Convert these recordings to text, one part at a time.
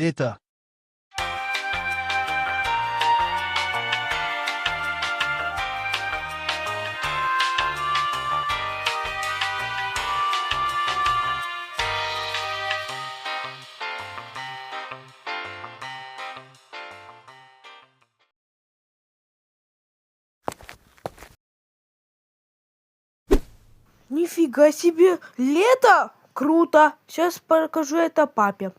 лето. Нифига себе! Лето! Круто! Сейчас покажу это папе.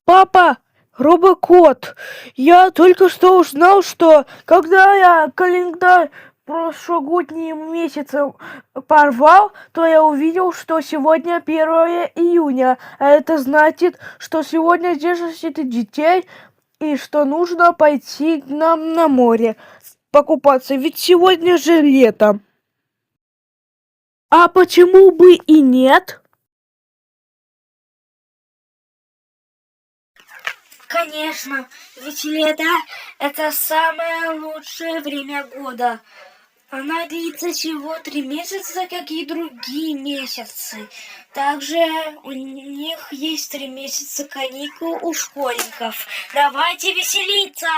Папа, робокот, я только что узнал, что когда я календарь прошлогодним месяцем порвал, то я увидел, что сегодня 1 июня. А это значит, что сегодня День защиты детей и что нужно пойти нам на море покупаться, ведь сегодня же лето. А почему бы и нет? Конечно, ведь лето– это самое лучшее время года. Она длится всего 3 месяца, как и другие месяцы. Также у них есть 3 месяца каникул у школьников. Давайте веселиться!